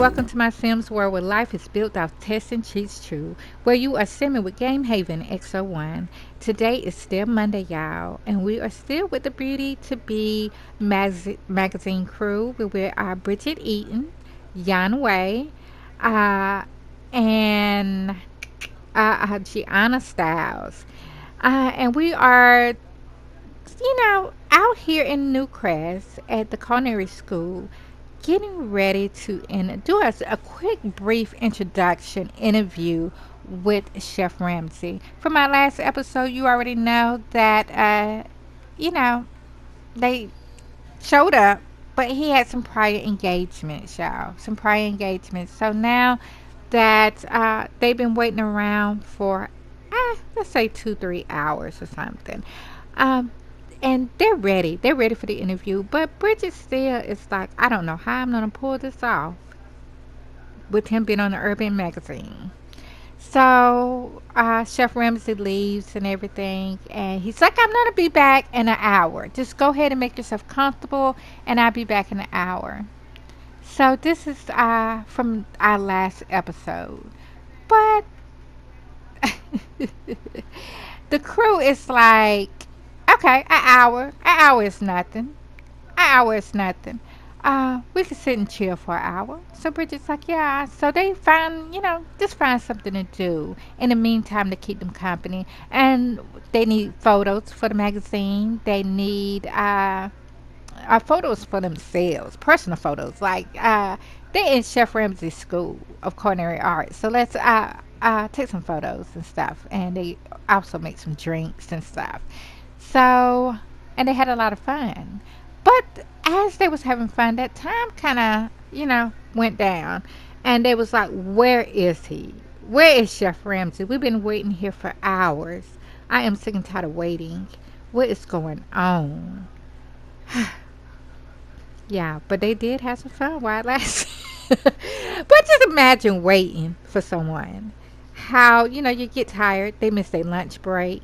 welcome to my Sims world where life is built off testing cheats true, where you are simming with Game Haven X01. Today is still Monday, y'all, and we are still with the Beauty to Be magazine crew. We're with Bridget Eaton, Yon Way, uh, and Gianna Styles. And we are, out here in New Crest at the Culinary School getting ready to do us a quick brief introduction interview with Chef Ramcee. From my last episode, you already know that you know they showed up, but he had some prior engagements, y'all. Some prior engagements. So now that they've been waiting around for let's say 2-3 hours or something. Um, and they're ready. They're ready for the interview. But Bridget still is like, I don't know how I'm gonna pull this off with him being on the Urban magazine. So Chef Ramsey leaves and everything, and he's like, I'm gonna be back in an hour. Just go ahead and make yourself comfortable, and I'll be back in an hour. So this is from our last episode, but the crew is like, okay, an hour. An hour is nothing. An hour is nothing. We could sit and chill for an hour. So Bridget's like, yeah. So they find, just find something to do in the meantime to keep them company. And they need photos for the magazine. They need photos for themselves, personal photos. Like they're in Chef Ramcee's School of Culinary Arts. So let's take some photos and stuff. And they also make some drinks and stuff. So, and they had a lot of fun. But as they was having fun, that time kind of, went down. And they was like, where is he? Where is Chef Ramcee? We've been waiting here for hours. I am sick and tired of waiting. What is going on? Yeah, but they did have some fun while it lasted. But just imagine waiting for someone. How, you get tired. They miss their lunch break.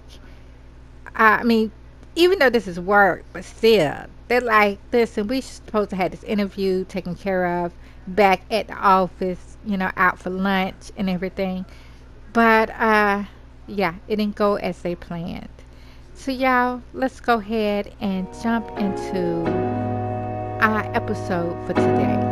I mean, even though this is work, but still, they're like, listen, we supposed to have this interview taken care of back at the office, out for lunch and everything. But, yeah, it didn't go as they planned. So, y'all, let's go ahead and jump into our episode for today.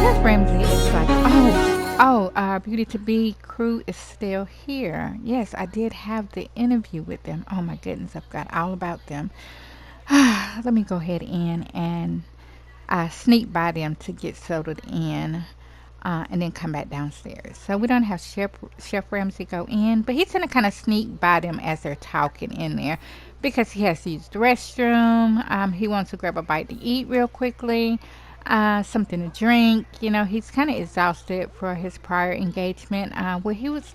Chef Ramsey is like, Beauty to Be crew is still here. Yes, I did have the interview with them. Oh my goodness, I've got all about them. Let me go ahead in and sneak by them to get settled in. And then come back downstairs. So we don't have Chef Ramsey go in, but he's gonna kind of sneak by them as they're talking in there because he has to use the restroom. He wants to grab a bite to eat real quickly, something to drink. He's kind of exhausted for his prior engagement, where he was,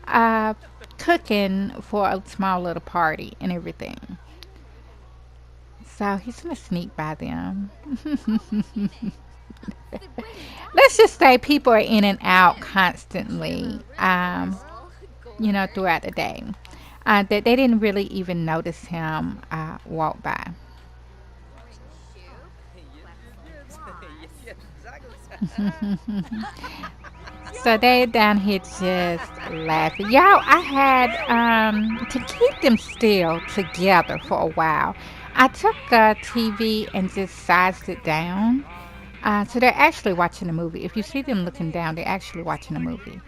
uh, cooking for a small little party and everything. So he's gonna sneak by them. Let's just say people are in and out constantly, throughout the day. That they didn't really even notice him walk by. So they down here just laughing. Y'all, I had to keep them still together for a while. I took a TV and just sized it down. So they're actually watching a movie. If you see them looking down, they're actually watching a movie.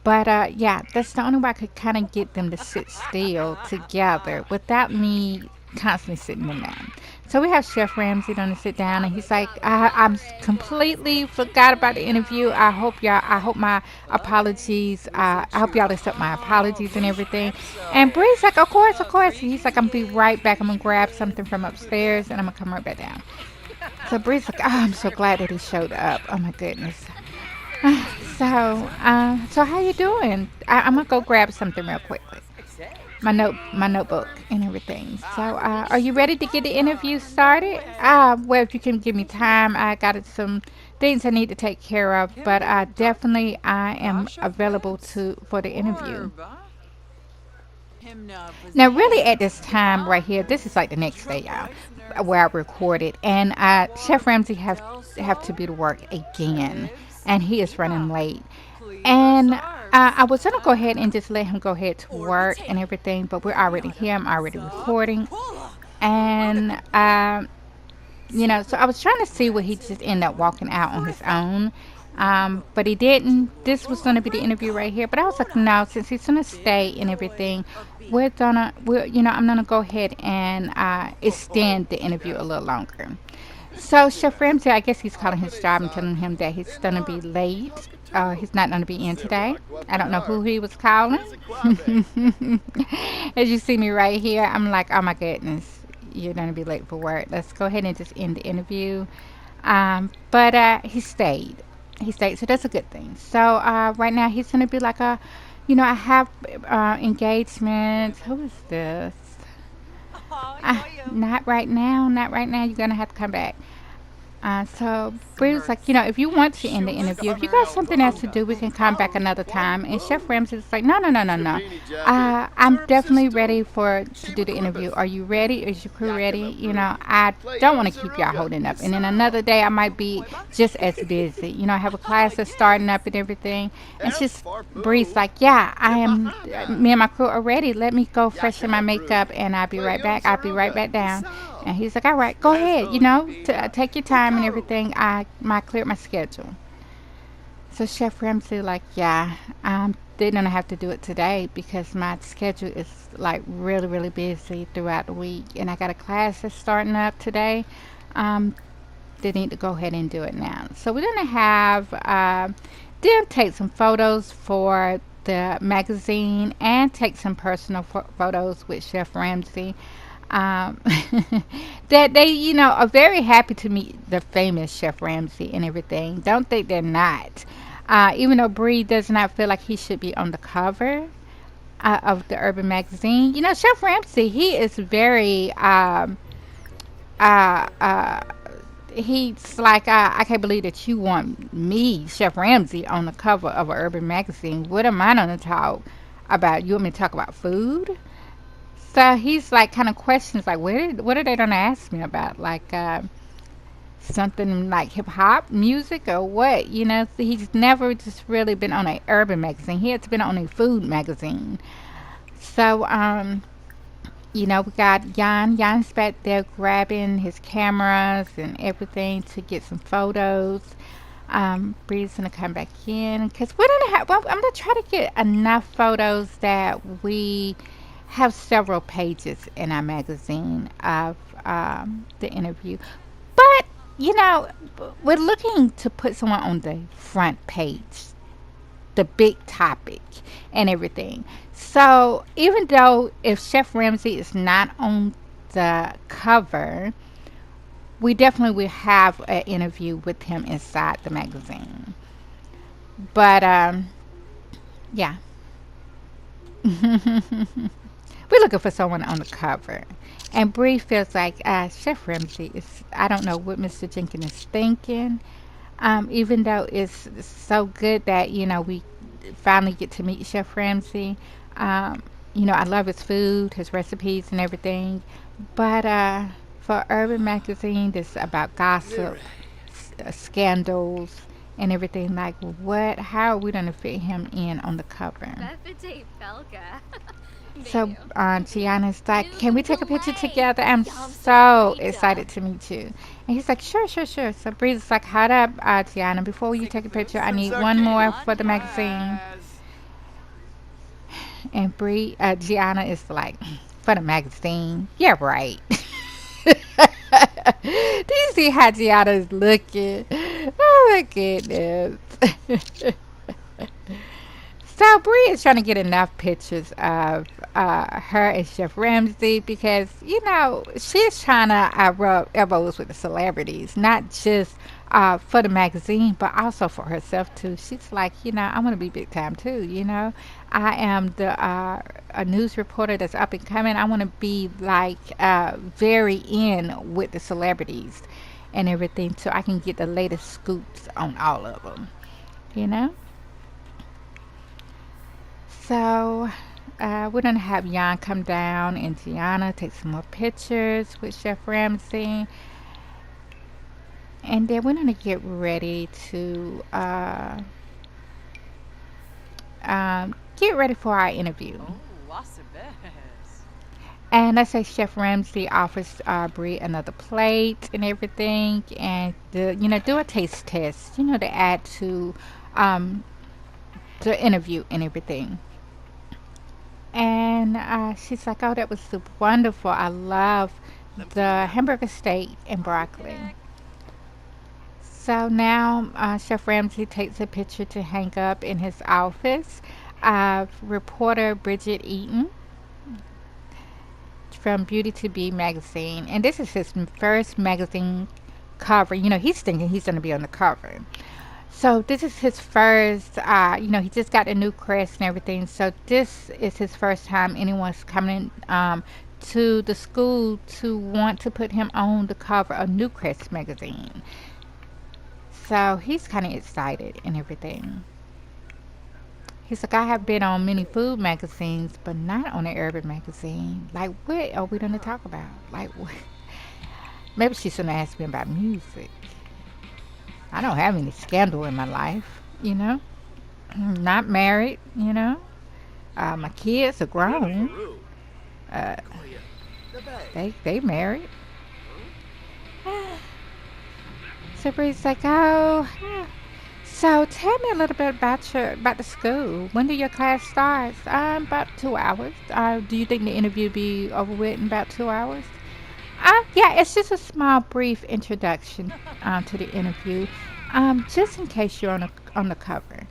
But yeah, that's the only way I could kind of get them to sit still together without me constantly sitting them down. So we have Chef Ramsey going to sit down, and he's like, I'm completely forgot about the interview. I hope my apologies. I hope y'all accept my apologies and everything. And Bree's like, of course, of course. He's like, I'm gonna be right back. I'm gonna grab something from upstairs, and I'm gonna come right back down. So Bree's like, I'm so glad that he showed up. Oh my goodness. So how you doing? I'm gonna go grab something real quickly. My notebook and everything. So, are you ready to get the interview started? Well, if you can give me time, I got some things I need to take care of, but definitely I am available to for the interview. Now, really, at this time right here, this is like the next day, y'all, where I recorded, and Chef Ramsey have to be to work again, and he is running late. And I was gonna go ahead and just let him go ahead to work and everything, but we're already here. I'm already recording, and so I was trying to see what he just ended up walking out on his own. But he didn't. This was going to be the interview right here. But I was like, no, since he's going to stay and everything, I'm going to go ahead and extend the interview a little longer. So Chef Ramsey, I guess he's calling his job and telling him that he's going to be late. He's not going to be in today. I don't know who he was calling. As you see me right here, I'm like, oh my goodness, you're going to be late for work. Let's go ahead and just end the interview. But he stayed. He stayed, so that's a good thing. So right now he's going to be like I have engagements. Who is this? Not right now. Not right now. You're going to have to come back. So Brie was like, if you want to end the interview, if you got something else to do, we can come back another time. And Chef Ramsey was like, no, no, no, no, no. I'm definitely ready to do the interview. Are you ready? Is your crew ready? I don't want to keep y'all holding up. And then another day I might be just as busy. I have a class that's starting up and everything. And it's just Bree's like, yeah, I am. Me and my crew are ready. Let me go freshen my makeup, and I'll be right back. I'll be right back down. And he's like, all right, go ahead, take your time and everything. I cleared my schedule. So Chef Ramsey like, yeah, they're going to have to do it today because my schedule is like really, really busy throughout the week. And I got a class that's starting up today. They need to go ahead and do it now. So we're going to have them take some photos for the magazine and take some personal photos with Chef Ramsey. um, that they, are very happy to meet the famous Chef Ramsee and everything. Don't think they're not. Even though Bree does not feel like he should be on the cover of the Urban magazine. Chef Ramsee, he is very, uh, uh, he's like, I can't believe that you want me, Chef Ramsee, on the cover of an Urban magazine. What am I going to talk about? You want me to talk about food? So he's like kind of questions like, what are they gonna ask me about? Like something like hip hop music or what? So he's never just really been on a urban magazine. He has been on a food magazine. So we got Yon. Yon's back there grabbing his cameras and everything to get some photos. Bree's gonna come back in because we're gonna have. Well, I'm gonna try to get enough photos that we have several pages in our magazine of the interview. But you know, we're looking to put someone on the front page, the big topic, and everything. So even though if Chef Ramsey is not on the cover, we definitely will have an interview with him inside the magazine. But yeah, we're looking for someone on the cover. And Bree feels like Chef Ramsey is, I don't know what Mr. Jenkins is thinking. Even though it's so good that, we finally get to meet Chef Ramsey. Um, I love his food, his recipes, and everything. But for Urban Magazine, this about gossip, scandals, and everything. Like, what? How are we going to fit him in on the cover? So Gianna's like, can we take a picture together? I'm so excited to meet you. And he's like, sure, sure, sure. So Bree's like, hold up, Gianna, before you take a picture, I need one more for the magazine. And Gianna is like, for the magazine? Yeah, right. Do you see how Gianna is looking? Oh my goodness. So Bree is trying to get enough pictures of her and Chef Ramsey because she's trying to rub elbows with the celebrities, not just for the magazine, but also for herself too. She's like, I want to be big time too. I am the a news reporter that's up and coming. I want to be like very in with the celebrities and everything, so I can get the latest scoops on all of them. You know. So we're gonna have Yon come down and Gianna take some more pictures with Chef Ramsey, and then we're gonna get ready to get ready for our interview. And let's say Chef Ramsey offers Brie another plate and everything, and do a taste test, to add to um, the interview and everything. And she's like, oh, that was super wonderful. I love the hamburger steak and broccoli. So now Chef Ramsey takes a picture to hang up in his office of reporter Bridget Eaton from Beauty to Be magazine. And this is his first magazine cover. He's thinking he's going to be on the cover. So this is his first, he just got a new crest and everything. So this is his first time anyone's coming to the school to want to put him on the cover of New Crest magazine. So he's kind of excited and everything. He's like, I have been on many food magazines, but not on an urban magazine. Like, what are we going to talk about? Like, what? Maybe she's going to ask me about music. I don't have any scandal in my life. I'm not married. My kids are grown. Uh, they married. So Bree's like, oh, yeah. So tell me a little bit about the school. When do your class start? About 2 hours. Do you think the interview will be over with in about 2 hours? Yeah, it's just a small, brief introduction to the interview, just in case you're on the cover.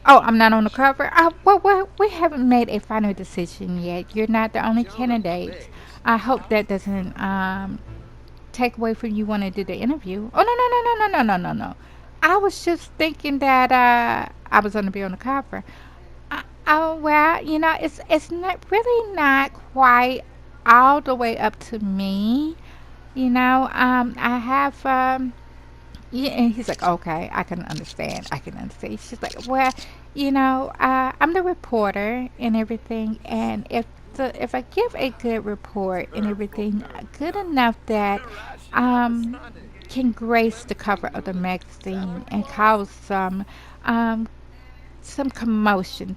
Oh, I'm not on the cover. Well, we haven't made a final decision yet. You're not the only candidate. I hope that doesn't take away from you wanting to do the interview. Oh no. I was just thinking that I was going to be on the cover. Oh well, it's not really not quite all the way up to me. I have yeah, and he's like, okay, I can understand. I can understand. She's like, well, I'm the reporter and everything, and if I give a good report and everything, good enough that um can grace the cover of the magazine and cause um some commotion.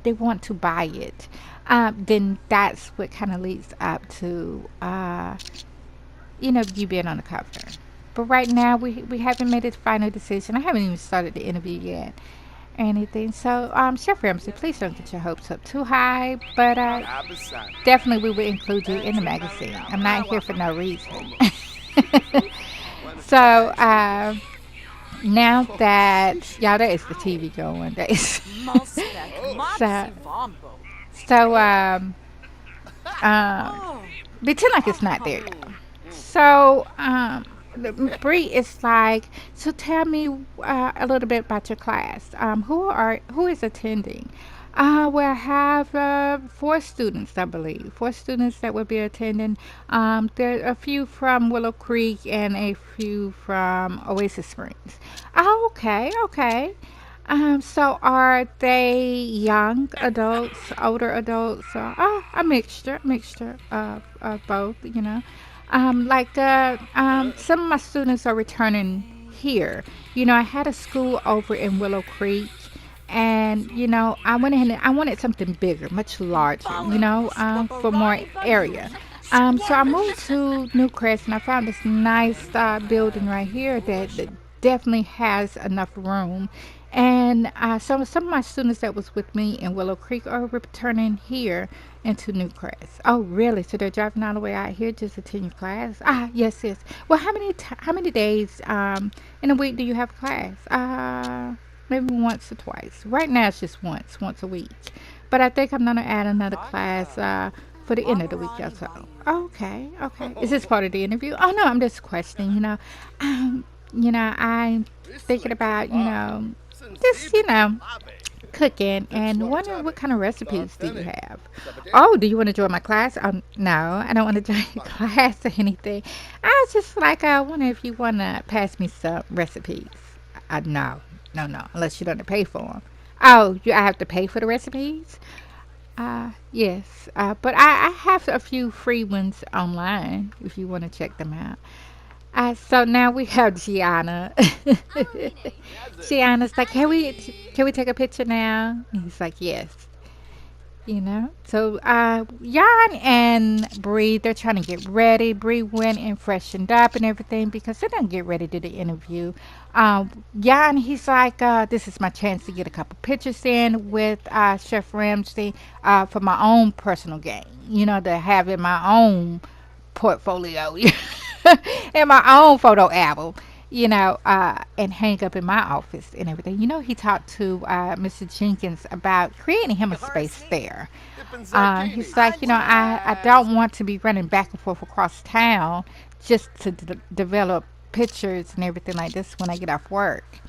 They want to buy it. Then that's what kind of leads up to you being on the cover. But right now, we haven't made a final decision. I haven't even started the interview yet or anything. So, Chef Ramsey, please don't get your hopes up too high. But definitely, we will include you in the magazine. I'm not here for no reason. So, now that y'all, there is the TV going. There is. so, so, pretend like it's not there, y'all. So, Bree is like, so tell me a little bit about your class. Who is attending? Well, I have four students, I believe. Four students that will be attending. There are a few from Willow Creek and a few from Oasis Springs. Oh, okay, okay. So are they young adults, older adults, or a mixture of both, you know? Some of my students are returning here. You know, I had a school over in Willow Creek, and I went ahead and I wanted something bigger, much larger, for more area. So I moved to New Crest, and I found this nice building right here that definitely has enough room. And some of my students that was with me in Willow Creek are returning here into New Crest. Oh, really? So they're driving all the way out here just to attend your class? Ah, yes, yes. Well, how many days in a week do you have class? Maybe once or twice. Right now it's just once a week. But I think I'm gonna add another class for the end of the week or so. Okay, okay. Is this part of the interview? Oh no, I'm just questioning. I'm thinking about just cooking and wondering what kind of recipes do you have. Oh, do you want to join my class? No, I don't want to join your class or anything. I was just like, I wonder if you want to pass me some recipes. No, no, no, unless you don't pay for them. Oh, I have to pay for the recipes? Yes, but I have a few free ones online if you want to check them out. So now we have Gianna. Gianna's like, can we take a picture now? And he's like, yes. So Jan and Bree, they're trying to get ready. Bree went and freshened up and everything because they don't get ready to the interview. Jan, he's like, this is my chance to get a couple pictures in with Chef Ramsey for my own personal gain. To have in my own portfolio and my own photo album, and hang up in my office and everything. He talked to Mr. Jenkins about creating him a space there. He's like, I don't want to be running back and forth across town just to develop pictures and everything like this when I get off work.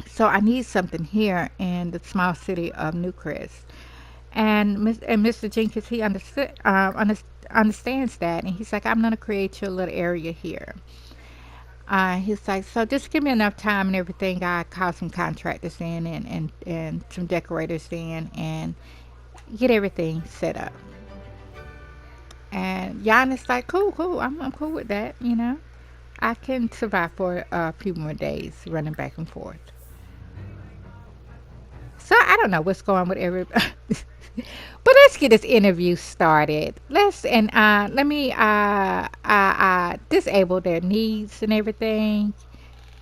So I need something here in the small city of Newcrest. And Mr. Jenkins, he understands that, and he's like, I'm gonna create you a little area here. He's like, so just give me enough time and everything. I call some contractors in and some decorators in and get everything set up. And Jan is like, cool, cool. I'm cool with that. I can survive for a few more days running back and forth. So I don't know what's going on with everybody. But let's get this interview started. Let me disable their needs and everything,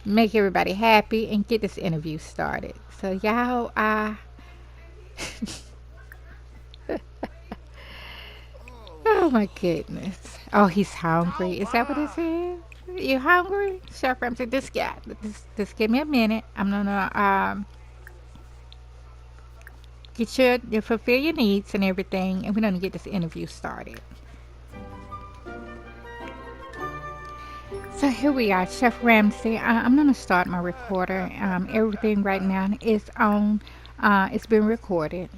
make everybody happy, and get this interview started. So y'all, oh my goodness. Oh, he's hungry. Is that what it is? You hungry, Chef Ramsey? Just give me a minute. I'm gonna you fulfill your needs and everything, and we're gonna get this interview started. So here we are, Chef Ramsey. I'm gonna start my recorder. Everything right now is on. It's been recorded.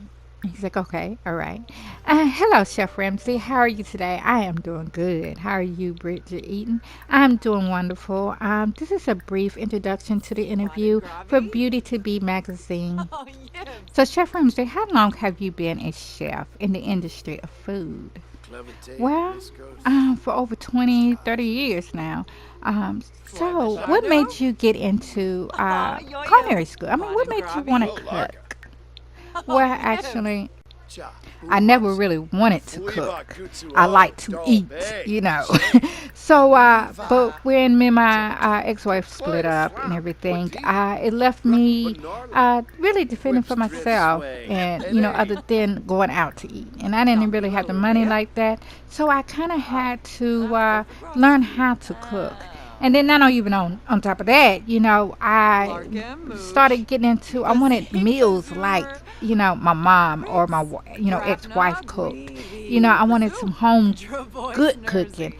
He's like, okay, all right. Hello, Chef Ramsey. How are you today? I am doing good. How are you, Bridget Eaton? I'm doing wonderful. This is a brief introduction to the interview for Beauty to Be magazine. So, Chef Ramsey, how long have you been a chef in the industry of food? Well, for over 20, 30 years now. So, what made you get into culinary school? I mean, what made you want to cook? Well, actually, I never really wanted to cook. I like to eat. So, but when me and my ex-wife split up and everything, it left me really defending for myself, and other than going out to eat. And I didn't really have the money like that, so I kind of had to learn how to cook. And then not even on top of that, I started getting into. I wanted meals like my mom or my ex-wife cooked. I wanted some home good cooking,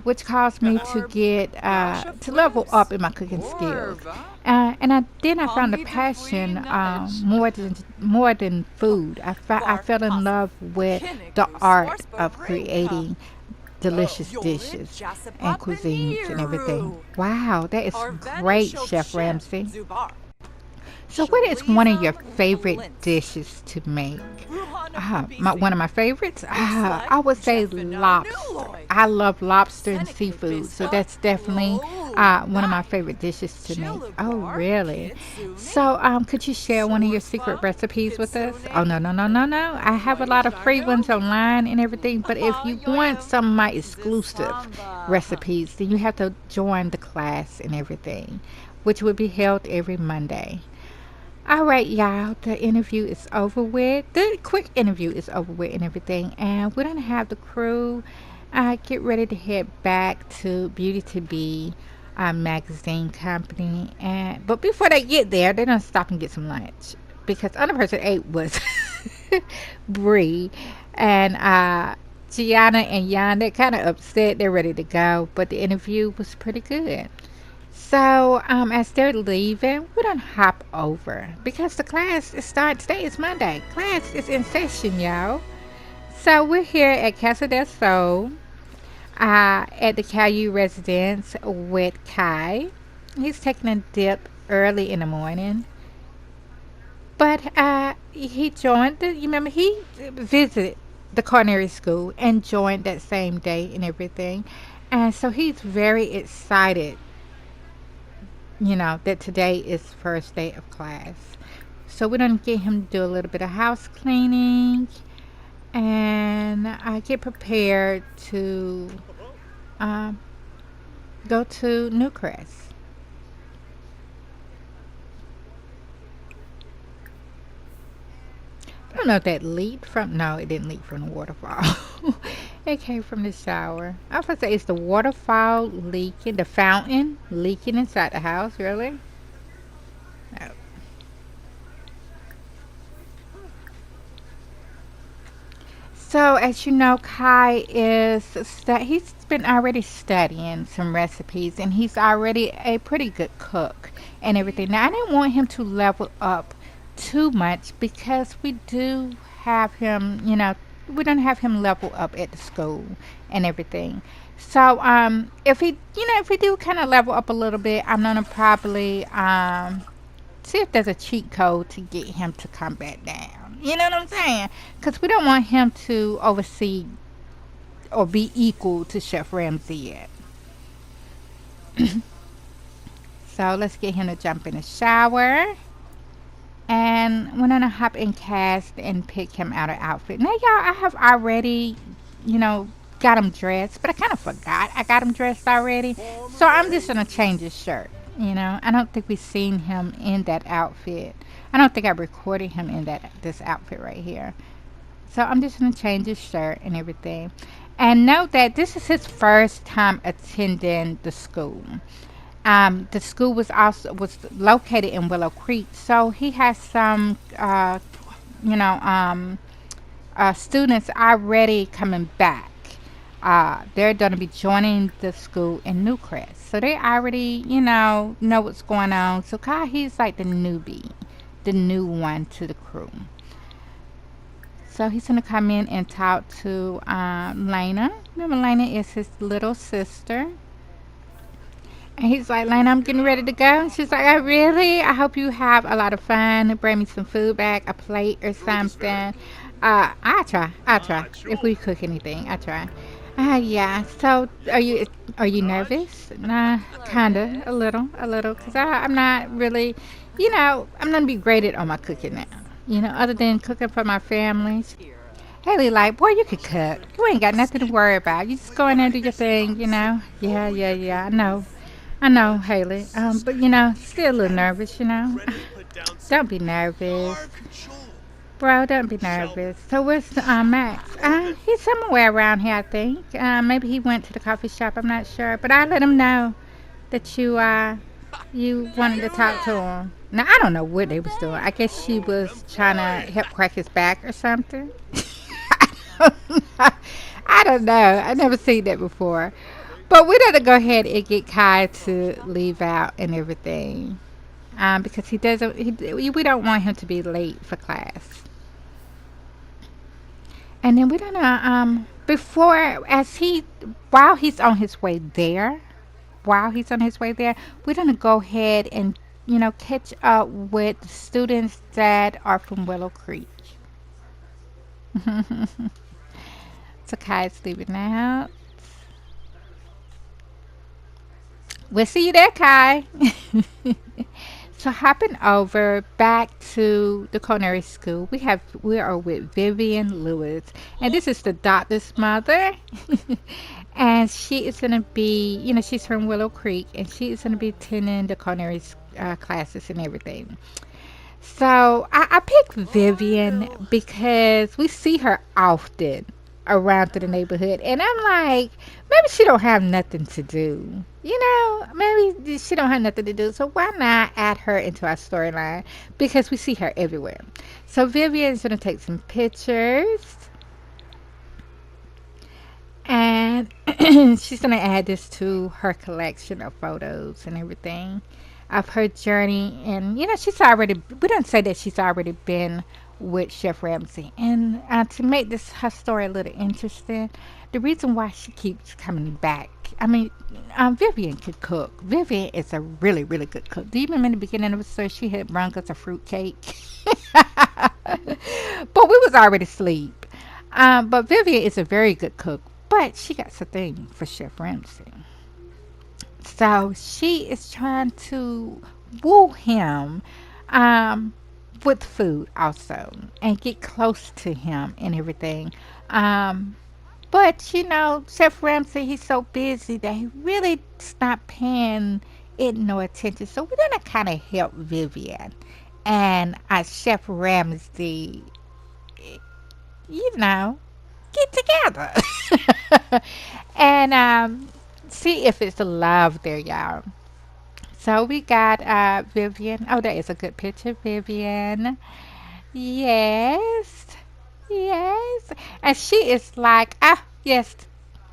which caused me to get to level up in my cooking skills. Then I found a passion more than food. I fell in love with the art of creating delicious dishes and cuisines and everything. Wow, that is great, Chef Ramsey. So, what is one of your favorite dishes to make? One of my favorites? I would say lobster. I love lobster and seafood, so that's definitely one of my favorite dishes to make. Oh, really? So, could you share one of your secret recipes with us? Oh, no, no, no, no, no. I have a lot of free ones online and everything, but if you want some of my exclusive recipes, then you have to join the class and everything, which will be held every Monday. All right, y'all. The interview is over with. The quick interview is over with and everything. And we're going to have the crew get ready to head back to Beauty to Be magazine company. But before they get there, they're going to stop and get some lunch. Because the other person ate was Bree. And Gianna and Yon, they're kind of upset. They're ready to go. But the interview was pretty good. So, as they're leaving, we don't hop over because the class starts today. It's Monday. Class is in session, y'all. So we're here at Casa del Sol, at the Caillou residence with Kai. He's taking a dip early in the morning, but he joined. You remember he visited the Culinary School and joined that same day and everything, and so he's very excited that today is first day of class. So we're going to get him to do a little bit of house cleaning and I get prepared to uh, go to New Crest. I don't know if that leaked from. No, it didn't leak from the waterfall. It came from the shower. I was going to say, is the waterfall leaking, the fountain leaking inside the house, really? No. So, as you know, Kai he's been already studying some recipes and he's already a pretty good cook and everything. Now, I didn't want him to level up too much because we don't have him level up at the school and everything. So, if we do kind of level up a little bit, I'm gonna probably see if there's a cheat code to get him to come back down. You know what I'm saying? Because we don't want him to oversee or be equal to Chef Ramsee yet. So let's get him to jump in the shower. And we're gonna hop in cast and pick him out an outfit. Now, y'all, I have already, got him dressed, but I kind of forgot I got him dressed already. So I'm just gonna change his shirt. I don't think we've seen him in that outfit. I don't think I recorded him in this outfit right here. So I'm just gonna change his shirt and everything. And note that this is his first time attending the school. The school was located in Willow Creek, so he has some you know students already coming back. They're going to be joining the school in New Crest, so they already know what's going on. So Kai, he's like the newbie, the new one to the crew. So he's gonna come in and talk to Lena. Remember, Lena is his little sister. And he's like, Lena, I'm getting ready to go. And she's like, oh, really? I hope you have a lot of fun. Bring me some food back, a plate or something. I'll try. If we cook anything, I'll try. Yeah. So, are you nervous? Nah, kinda, a little, cause I'm not really, I'm gonna be graded on my cooking now. other than cooking for my family. Haley, like, boy, you could cook. You ain't got nothing to worry about. You just go in there and do your thing. Yeah, yeah, yeah. I know, Haley. But still a little nervous. Don't be nervous, bro. Don't be nervous. So where's Max? He's somewhere around here, I think. Maybe he went to the coffee shop. I'm not sure, but I let him know that you wanted to talk to him. Now I don't know what they was doing. I guess she was trying to help crack his back or something. I don't know. I never seen that before. But we're gonna go ahead and get Kai to leave out and everything, because he doesn't. We don't want him to be late for class. And then we're gonna before as he while he's on his way there, we're gonna go ahead and catch up with students that are from Willow Creek. So Kai's leaving out. We'll see you there, Kai. So hopping over back to the Culinary School, we are with Vivian Lewis, and this is the doctor's mother, and she is gonna be, she's from Willow Creek, and she is gonna be attending the culinary classes and everything. So I picked Vivian because we see her often around through the neighborhood, and I'm like, maybe she don't have nothing to do. Maybe she don't have nothing to do. So why not add her into our storyline? Because we see her everywhere. So Vivian's gonna take some pictures, and she's gonna add this to her collection of photos and everything of her journey. And she's already, we don't say that she's already been with Chef Ramcee. And to make this her story a little interesting, the reason why she keeps coming back, I mean, Vivian could cook. Vivian is a really, really good cook. Do you remember in the beginning of the story she had brung us a fruit cake? But we was already asleep. But Vivian is a very good cook, but she got a thing for Chef Ramcee. So she is trying to woo him with food also and get close to him and everything. But Chef Ramcee, he's so busy that he really not paying it no attention. So we're gonna kind of help Vivian and Chef Ramcee, you know, get together and see if it's love there, y'all. So we got Vivian. Oh, that is a good picture, Vivian. Yes, yes. And she is like, yes,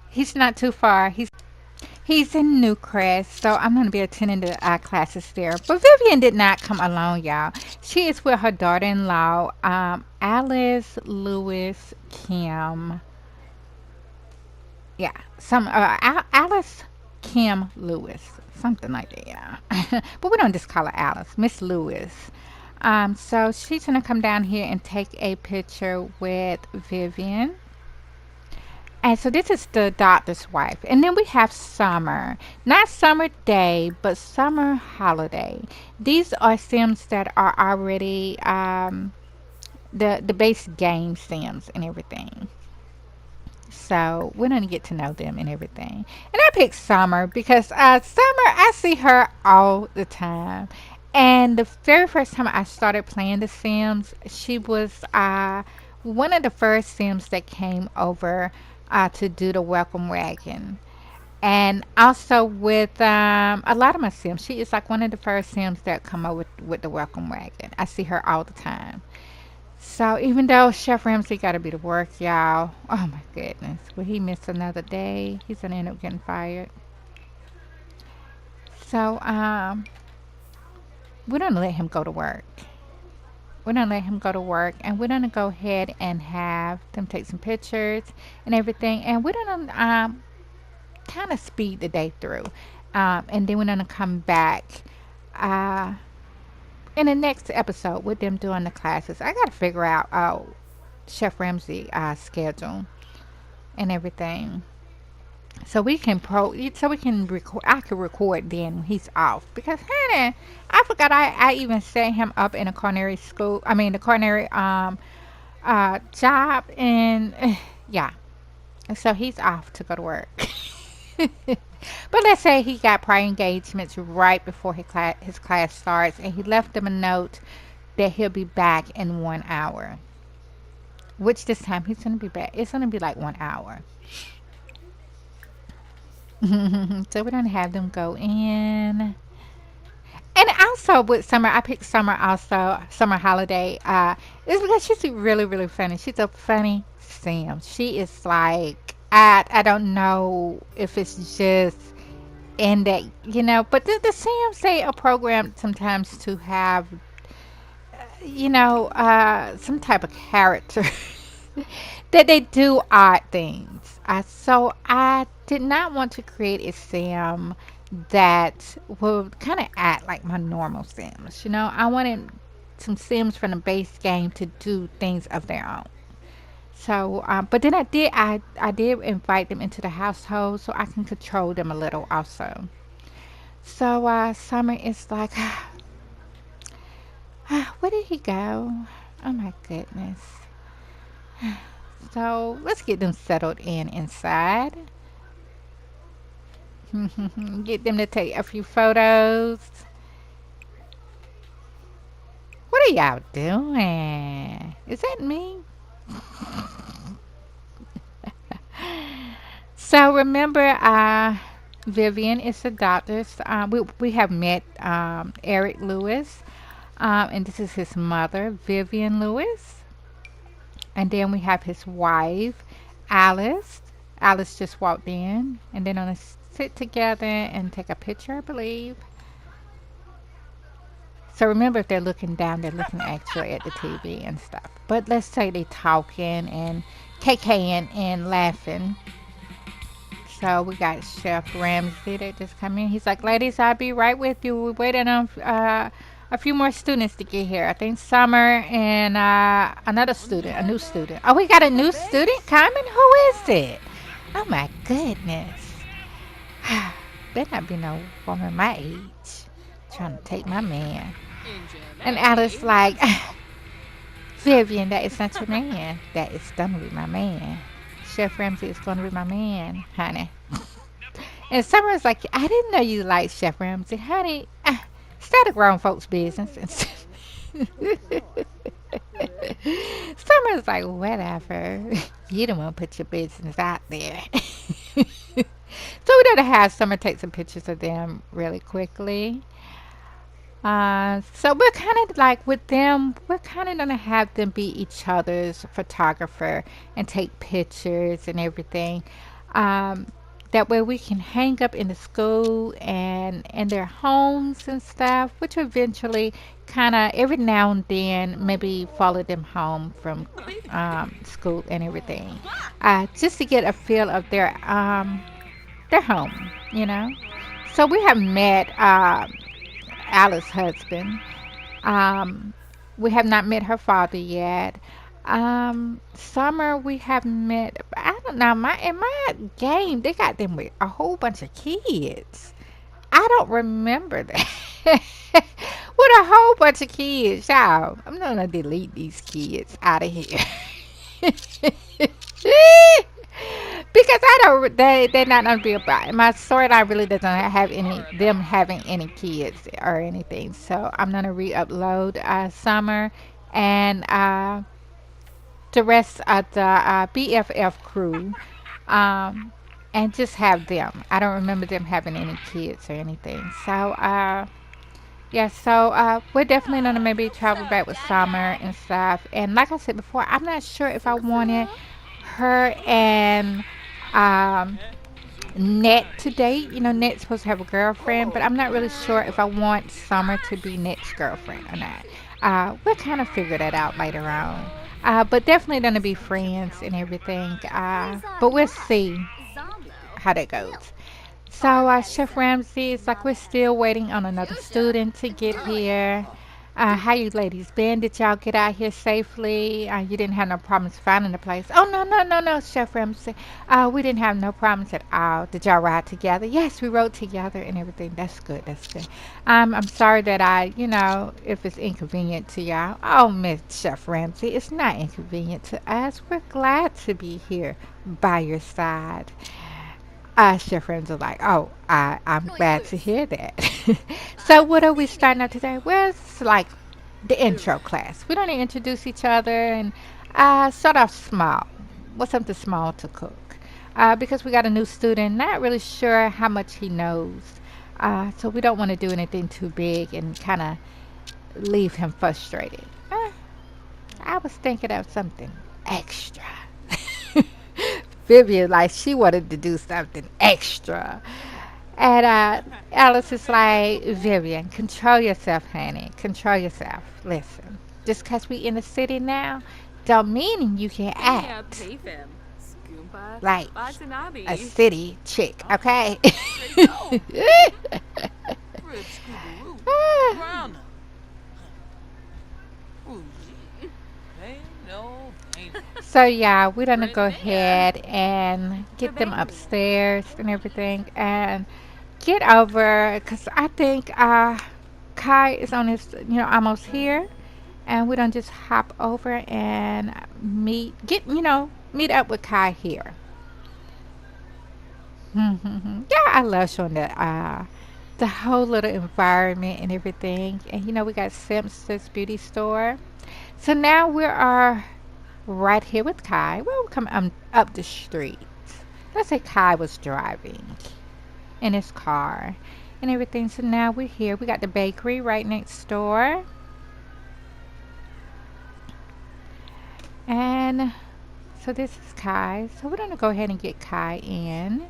he's not too far. He's in New Crest, so I'm gonna be attending the classes there. But Vivian did not come alone, y'all. She is with her daughter-in-law, Alice Lewis Kim. Yeah, some Alice Kim Lewis, something like that. Yeah, but we don't just call her Alice, Miss Lewis. So she's gonna come down here and take a picture with Vivian. And so this is the doctor's wife. And then we have Summer. Not Summer Day, but Summer Holiday. These are Sims that are already the base game Sims and everything. So we're gonna get to know them and everything. And I picked Summer because Summer, I see her all the time. And the very first time I started playing The Sims, she was one of the first Sims that came over to do the welcome wagon. And also with a lot of my Sims, she is like one of the first Sims that come over with the welcome wagon. I see her all the time. So even though Chef Ramcee got to be to work, y'all, oh my goodness, will he miss another day? He's gonna end up getting fired. So we're gonna let him go to work. We're gonna let him go to work, and we're gonna go ahead and have them take some pictures and everything, and we're gonna kind of speed the day through, and then we're gonna come back uh, in the next episode with them doing the classes. I gotta figure out Chef Ramcee schedule and everything. So we can record. I could record then when he's off because honey, I forgot I even set him up in a culinary school. I mean the culinary job and yeah. So he's off to go to work. But let's say he got prior engagements right before his class starts, and he left them a note that he'll be back in 1 hour. Which this time he's gonna be back. It's gonna be like 1 hour. So we're gonna have them go in. And also with Summer, I picked Summer also, Summer Holiday. It's because she's really, really funny. She's a funny Sim. She is like, I don't know if it's just in that, but the Sims, they are programmed sometimes to have, some type of character that they do odd things. So I did not want to create a Sim that will kind of act like my normal Sims. I wanted some Sims from the base game to do things of their own. So, but then I did invite them into the household so I can control them a little also. So, Summer is like, where did he go? Oh my goodness. So let's get them settled in inside. Get them to take a few photos. What are y'all doing? Is that me? So remember, Vivian is the doctor's. We have met Eric Lewis, and this is his mother, Vivian Lewis. And then we have his wife, Alice. Alice just walked in, and then on a sit together and take a picture, I believe. So remember, if they're looking down, they're looking actually at the TV and stuff. But let's say they talking and KKing and laughing. So we got Chef Ramcee that just come in. He's like, ladies, I'll be right with you. We're waiting on a few more students to get here. I think Summer and another student, a new student. Oh, we got a new student coming? Who is it? Oh my goodness. Better not be no woman my age trying to take my man. And Alice like, Vivian, that is not your man. That is gonna be my man. Chef Ramcee is gonna be my man, honey. And Summer's like, I didn't know you liked Chef Ramcee, honey. Start a grown folks' business. Summer's like, whatever. You don't want to put your business out there. So we're gonna have Summer take some pictures of them really quickly. So we're kind of like with them, we're kind of gonna have them be each other's photographer and take pictures and everything. Um, that way we can hang up in the school and in their homes and stuff, which eventually kind of every now and then maybe follow them home from school and everything, just to get a feel of their home, you know. So we have met Alice's husband. Um, we have not met her father yet. Summer we have met. I don't know. My game, they got them with a whole bunch of kids. I don't remember that. With a whole bunch of kids, y'all. I'm gonna delete these kids out of here. Because I don't, they're not gonna be about my storyline. Really doesn't have any them having any kids or anything. So I'm gonna re-upload Summer and the rest of the BFF crew, um, and just have them. I don't remember them having any kids or anything. So yeah, so we're definitely gonna maybe travel back with Summer and stuff. And like I said before, I'm not sure if I wanted her and um, Net to date. Net's supposed to have a girlfriend, but I'm not really sure if I want Summer to be Net's girlfriend or not. We'll kind of figure that out later on. But definitely gonna be friends and everything. But we'll see how that goes. So Chef Ramcee is like we're still waiting on another student to get here. How you ladies been? Did y'all get out here safely? You didn't have no problems finding the place. Oh, no, no, no, no, Chef Ramsey. We didn't have no problems at all. Did y'all ride together? Yes, we rode together and everything. That's good. That's good. I'm sorry that if it's inconvenient to y'all. Oh, Miss Chef Ramsey, it's not inconvenient to us. We're glad to be here by your side. Chef Ramsey like, oh, I'm glad to hear that. So what are we starting out today? Well, it's like the intro class. We're going to introduce each other and start off small. What's something small to cook? Because we got a new student, not really sure how much he knows. So we don't want to do anything too big and kind of leave him frustrated. I was thinking of something extra. Vivian, like, she wanted to do something extra. And Alice is like, Vivian, control yourself, honey. Control yourself. Listen, just because we in the city now, don't mean you can act like a city chick, okay? So yeah, we're gonna go ahead and get them upstairs and everything, and get over because I think Kai is on his, almost here, and we don't just hop over and meet up with Kai here. Yeah, I love showing the whole little environment and everything, and we got Simpson's beauty store. So now we are right here with Kai. Well, we come up the street. Let's say Kai was driving in his car and everything. So now we're here. We got the bakery right next door. And so this is Kai. So we're going to go ahead and get Kai in.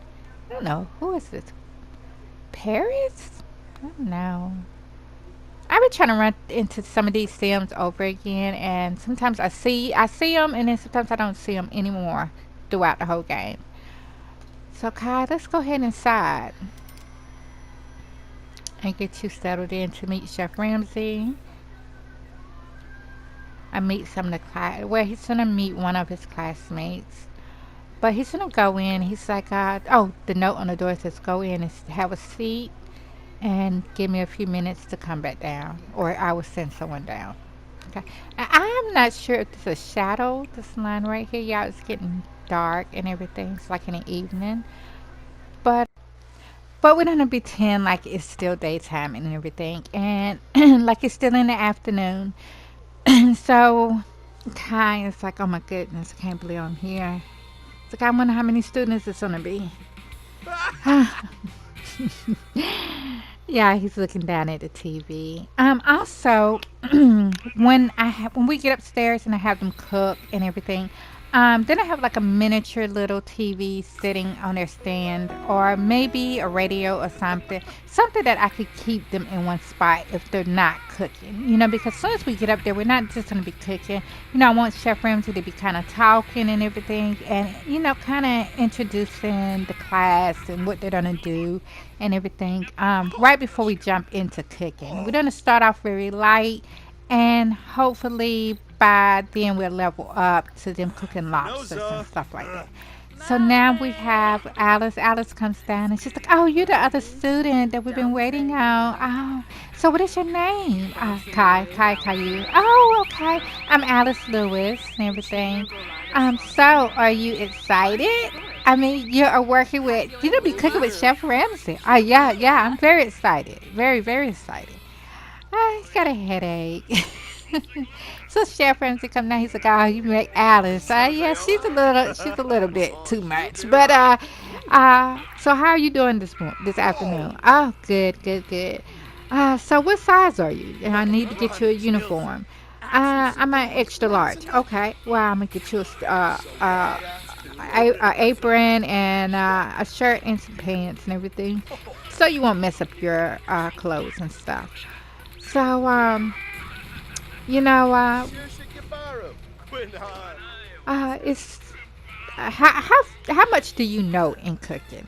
I don't know. Who is this? Paris? I don't know. I've been trying to run into some of these Sims over again, and sometimes I see them, and then sometimes I don't see them anymore throughout the whole game. So Kai, let's go ahead inside and get you settled in to meet Chef Ramcee. I meet some of the class. Well, he's gonna meet one of his classmates, but he's gonna go in. He's like, oh, the note on the door says, "Go in and have a seat, and give me a few minutes to come back down, or I will send someone down." Okay. I'm not sure if this is a shadow. This line right here, y'all, it's getting dark and everything. It's like in the evening, but we're gonna pretend like it's still daytime and everything, and like it's still in the afternoon. So Kai is like, oh my goodness, I can't believe I'm here. It's like, I wonder how many students it's gonna be. Yeah, he's looking down at the TV. Also, when we get upstairs and I have them cook and everything, then I have like a miniature little TV sitting on their stand, or maybe a radio or something that I could keep them in one spot if they're not cooking. Because as soon as we get up there, we're not just gonna be cooking. I want Chef Ramsey to be kind of talking and everything, and kind of introducing the class and what they're gonna do and everything. Right before we jump into cooking, we're gonna start off very light, and hopefully by then we'll level up to them cooking lobsters and stuff like that. So now we have Alice. Alice comes down and she's like, "Oh, you're the other student that we've been waiting on. Oh, so what is your name?" Kai, you. Oh, okay. I'm Alice Lewis and everything. So are you excited? I mean, you're working with, be cooking with Chef Ramsee. Oh, yeah, I'm very excited. Very, very excited. I got a headache. So Chef Ramsee come down. He's like, "Oh, you make Alice. Yeah, she's a little bit too much. But so how are you doing this afternoon?" "Oh, good, good, good. So what size are you? And I need to get you a uniform." "I'm an extra large." "Okay, well, I'm gonna get you a apron and a shirt and some pants and everything, so you won't mess up your clothes and stuff." So you know, it's how much do you know in cooking?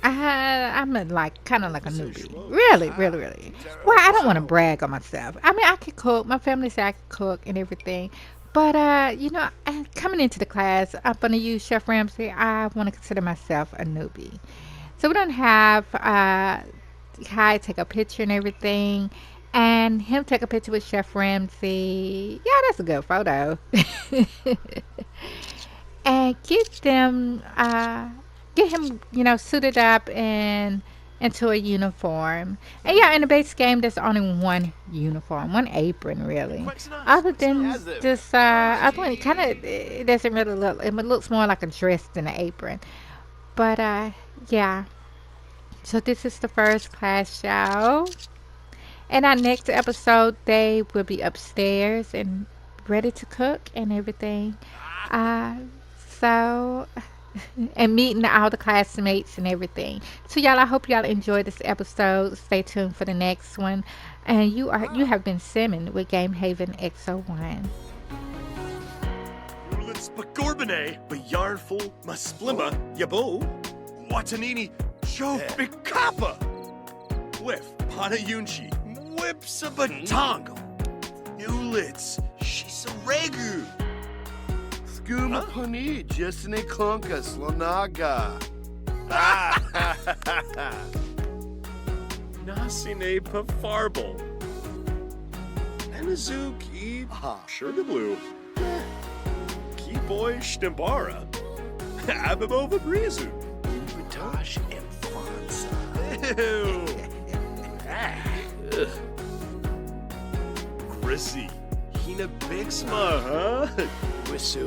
I'm like kind of like a newbie. Really, really, really. Well, I don't want to brag on myself. I mean, I can cook. My family say I can cook and everything. But coming into the class up under you, Chef Ramsey, I want to consider myself a newbie. So we don't have Kai take a picture and everything, and him take a picture with Chef Ramsey. Yeah, that's a good photo. And get him, suited up and into a uniform. And yeah, in the base game, there's only one uniform, one apron, really. Other than just, other one, it doesn't really look. It looks more like a dress than an apron. But yeah. So this is the first class show. And our next episode, they will be upstairs and ready to cook and everything. Uh, so, and meeting all the classmates and everything. So, y'all, I hope y'all enjoyed this episode. Stay tuned for the next one. And you have been simming with Game Haven X01. Spagorbine, Bayarnful, Masplimma, Yabo, Watanini, Joe Bikapa, Whiff, Panayunchi, Whipsabatongo, Newlitz, Shisaregu, Skuma Pani, Justine Klonka, Slonaga. Nasine Pafarble, Anazuki, Sugar Blue. Boy Stembara, Abibova Brizu, Ubitash Infanza. Ew. Chrissy, Hina Bixma, huh? Wisu.